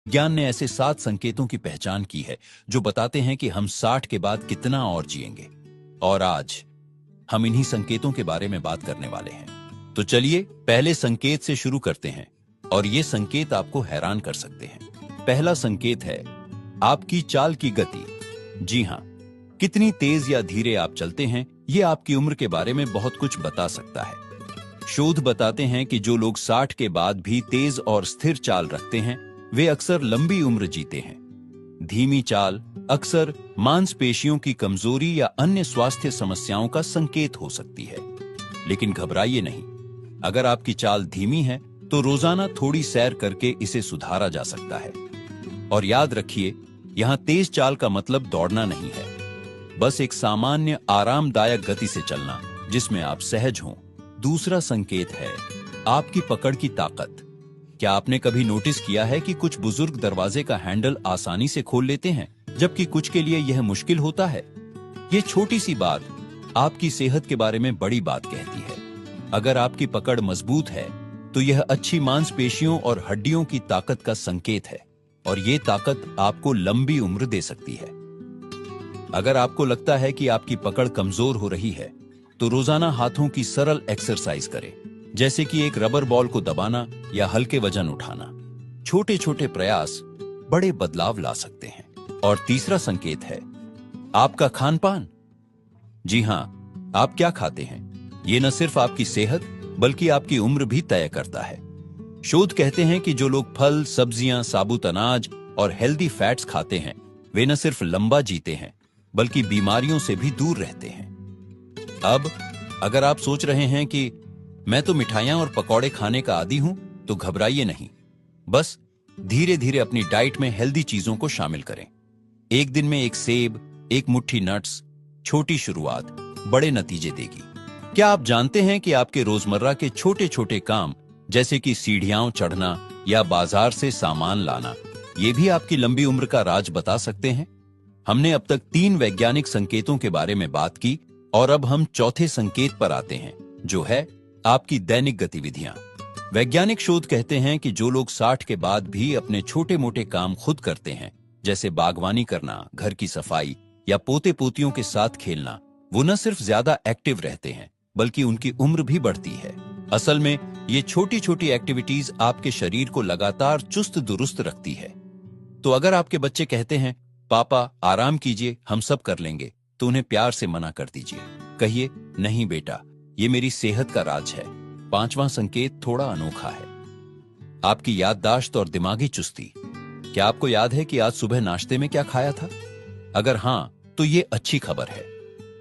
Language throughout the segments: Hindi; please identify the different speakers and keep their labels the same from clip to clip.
Speaker 1: विज्ञान ने ऐसे 7 संकेतों की पहचान की है जो बताते हैं कि हम 60 के बाद कितना और जिएंगे। और आज हम इन्हीं संकेतों के बारे में बात करने वाले हैं। तो चलिए पहले संकेत से शुरू करते हैं और ये संकेत आपको हैरान कर सकते हैं। पहला संकेत है आपकी चाल की गति। जी हां, कितनी तेज या धीरे आप चलते हैं ये आपकी उम्र के बारे में बहुत कुछ बता सकता है। शोध बताते हैं कि जो लोग 60 के बाद भी तेज और स्थिर चाल रखते हैं वे अक्सर लंबी उम्र जीते हैं। धीमी चाल अक्सर मांसपेशियों की कमजोरी या अन्य स्वास्थ्य समस्याओं का संकेत हो सकती है। लेकिन घबराइए नहीं, अगर आपकी चाल धीमी है तो रोजाना थोड़ी सैर करके इसे सुधारा जा सकता है। और याद रखिए, यहां तेज चाल का मतलब दौड़ना नहीं है, बस एक सामान्य आरामदायक गति से चलना जिसमें आप सहज हों। दूसरा संकेत है आपकी पकड़ की ताकत। क्या आपने कभी नोटिस किया है कि कुछ बुजुर्ग दरवाजे का हैंडल आसानी से खोल लेते हैं जबकि कुछ के लिए यह मुश्किल होता है? ये छोटी सी बात आपकी सेहत के बारे में बड़ी बात कहती है। अगर आपकी पकड़ मजबूत है तो यह अच्छी मांसपेशियों और हड्डियों की ताकत का संकेत है और ये ताकत आपको लंबी उम्र दे सकती है। अगर आपको लगता है कि आपकी पकड़ कमजोर हो रही है तो रोजाना हाथों की सरल एक्सरसाइज करें, जैसे कि एक रबर बॉल को दबाना या हल्के वजन उठाना। छोटे छोटे प्रयास बड़े बदलाव ला सकते हैं। और तीसरा संकेत है आपका खान पान। जी हां, आप क्या खाते हैं ये न सिर्फ आपकी सेहत बल्कि आपकी उम्र भी तय करता है। शोध कहते हैं कि जो लोग फल, सब्जियां, साबुत अनाज और हेल्दी फैट्स खाते हैं वे न सिर्फ लंबा जीते हैं बल्कि बीमारियों से भी दूर रहते हैं। अब अगर आप सोच रहे हैं कि मैं तो मिठाइयां और पकौड़े खाने का आदी हूं, तो घबराइए नहीं, बस धीरे धीरे अपनी डाइट में हेल्दी चीजों को शामिल करें। एक दिन में एक सेब, एक मुट्ठी नट्स, छोटी शुरुआत बड़े नतीजे देगी। क्या आप जानते हैं कि आपके रोजमर्रा के छोटे छोटे काम जैसे कि सीढ़ियां चढ़ना या बाजार से सामान लाना ये भी आपकी लंबी उम्र का राज बता सकते हैं? हमने अब तक 3 वैज्ञानिक संकेतों के बारे में बात की और अब हम चौथे संकेत पर आते हैं जो है आपकी दैनिक गतिविधियां। वैज्ञानिक शोध कहते हैं कि जो लोग 60 के बाद भी अपने छोटे मोटे काम खुद करते हैं, जैसे बागवानी करना, घर की सफाई या पोते पोतियों के साथ खेलना, वो न सिर्फ ज्यादा एक्टिव रहते हैं बल्कि उनकी उम्र भी बढ़ती है। असल में ये छोटी छोटी एक्टिविटीज आपके शरीर को लगातार चुस्त दुरुस्त रखती है। तो अगर आपके बच्चे कहते हैं पापा आराम कीजिए, हम सब कर लेंगे, तो उन्हें प्यार से मना कर दीजिए। कहिए नहीं बेटा, ये मेरी सेहत का राज है। 5वां संकेत थोड़ा अनोखा है आपकी याददाश्त और दिमागी चुस्ती। क्या आपको याद है कि आज सुबह नाश्ते में क्या खाया था? अगर हां तो ये अच्छी खबर है।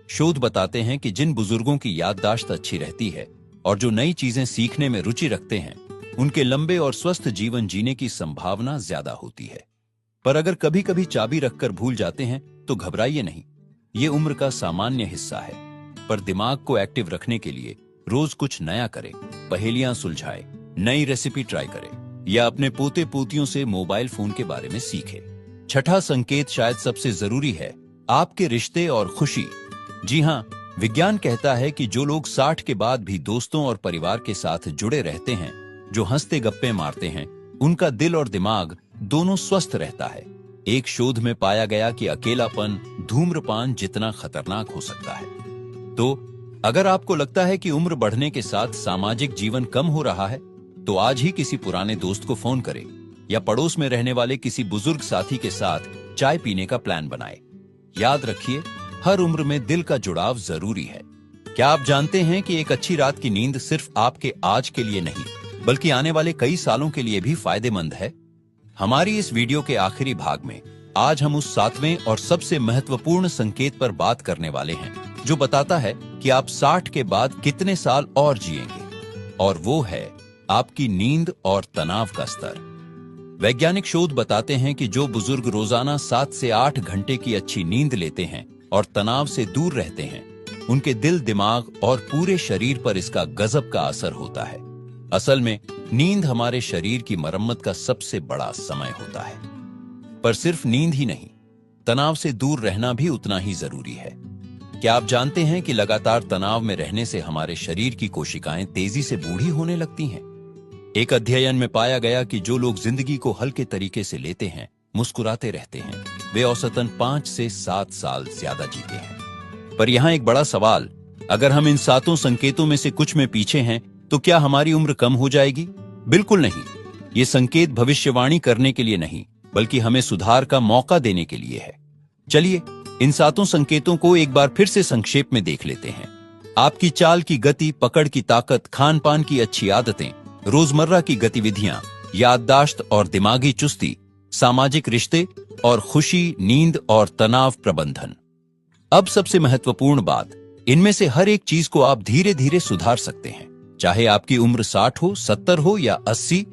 Speaker 1: शोध बताते हैं कि जिन बुजुर्गों की याददाश्त अच्छी रहती है और जो नई चीजें सीखने में रुचि रखते हैं उनके लंबे और स्वस्थ जीवन जीने की संभावना ज्यादा होती है। पर अगर कभी कभी चाबी रखकर भूल जाते हैं तो घबराइए नहीं, ये उम्र का सामान्य हिस्सा है। पर दिमाग को एक्टिव रखने के लिए रोज कुछ नया करें, पहेलियां सुलझाएं, नई रेसिपी ट्राई करें या अपने पोते पोतियों से मोबाइल फोन के बारे में सीखें। छठा संकेत शायद सबसे जरूरी है आपके रिश्ते और खुशी। जी हां, विज्ञान कहता है कि जो लोग 60 के बाद भी दोस्तों और परिवार के साथ जुड़े रहते हैं, जो हंसते गप्पे मारते हैं, उनका दिल और दिमाग दोनों स्वस्थ रहता है। एक शोध में पाया गया कि अकेलापन धूम्रपान जितना खतरनाक हो सकता है। तो अगर आपको लगता है कि उम्र बढ़ने के साथ सामाजिक जीवन कम हो रहा है तो आज ही किसी पुराने दोस्त को फोन करें या पड़ोस में रहने वाले किसी बुजुर्ग साथी के साथ चाय पीने का प्लान बनाएं। याद रखिए, हर उम्र में दिल का जुड़ाव जरूरी है। क्या आप जानते हैं कि एक अच्छी रात की नींद सिर्फ आपके आज के लिए नहीं बल्कि आने वाले कई सालों के लिए भी फायदेमंद है? हमारी इस वीडियो के आखिरी भाग में आज हम उस 7वें और सबसे महत्वपूर्ण संकेत पर बात करने वाले हैं जो बताता है कि आप 60 के बाद कितने साल और जिएंगे, और वो है आपकी नींद और तनाव का स्तर। वैज्ञानिक शोध बताते हैं कि जो बुजुर्ग रोजाना 7 से 8 घंटे की अच्छी नींद लेते हैं और तनाव से दूर रहते हैं, उनके दिल, दिमाग और पूरे शरीर पर इसका गजब का असर होता है। असल में नींद हमारे शरीर की मरम्मत का सबसे बड़ा समय होता है। पर सिर्फ नींद ही नहीं, तनाव से दूर रहना भी उतना ही जरूरी है। क्या आप जानते हैं कि लगातार तनाव में रहने से हमारे शरीर की कोशिकाएं तेजी से बूढ़ी होने लगती हैं? एक अध्ययन में पाया गया कि जो लोग जिंदगी को हल्के तरीके से लेते हैं, मुस्कुराते रहते हैं, वे औसतन 5 से 7 साल ज्यादा जीते हैं। पर यहां एक बड़ा सवाल, अगर हम इन 7 संकेतों में से कुछ में पीछे हैं, तो क्या हमारी उम्र कम हो जाएगी? बिल्कुल नहीं। ये संकेत भविष्यवाणी करने के लिए नहीं, बल्कि हमें सुधार का मौका देने के लिए है। चलिए इन 7 संकेतों को एक बार फिर से संक्षेप में देख लेते हैं। आपकी चाल की गति, पकड़ की ताकत, खान पान की अच्छी आदतें, रोजमर्रा की गतिविधियां, याददाश्त और दिमागी चुस्ती, सामाजिक रिश्ते और खुशी, नींद और तनाव प्रबंधन। अब सबसे महत्वपूर्ण बात, इनमें से हर एक चीज को आप धीरे धीरे सुधार सकते हैं, चाहे आपकी उम्र 60 हो, 70 हो या 80।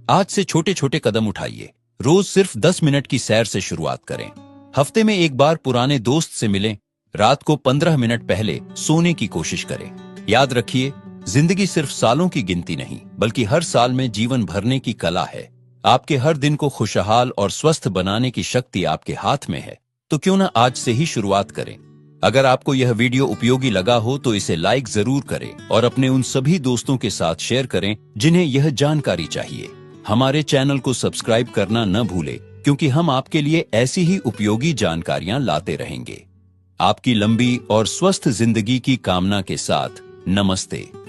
Speaker 1: आज से छोटे छोटे कदम उठाइए। रोज सिर्फ 10 मिनट की सैर से शुरुआत करें। हफ्ते में एक बार पुराने दोस्त से मिलें। रात को 15 मिनट पहले सोने की कोशिश करें। याद रखिए, जिंदगी सिर्फ सालों की गिनती नहीं, बल्कि हर साल में जीवन भरने की कला है। आपके हर दिन को खुशहाल और स्वस्थ बनाने की शक्ति आपके हाथ में है। तो क्यों ना आज से ही शुरुआत करें। अगर आपको यह वीडियो उपयोगी लगा हो तो इसे लाइक जरूर करें और अपने उन सभी दोस्तों के साथ शेयर करें जिन्हें यह जानकारी चाहिए। हमारे चैनल को सब्सक्राइब करना न भूलें, क्योंकि हम आपके लिए ऐसी ही उपयोगी जानकारियां लाते रहेंगे। आपकी लंबी और स्वस्थ जिंदगी की कामना के साथ, नमस्ते।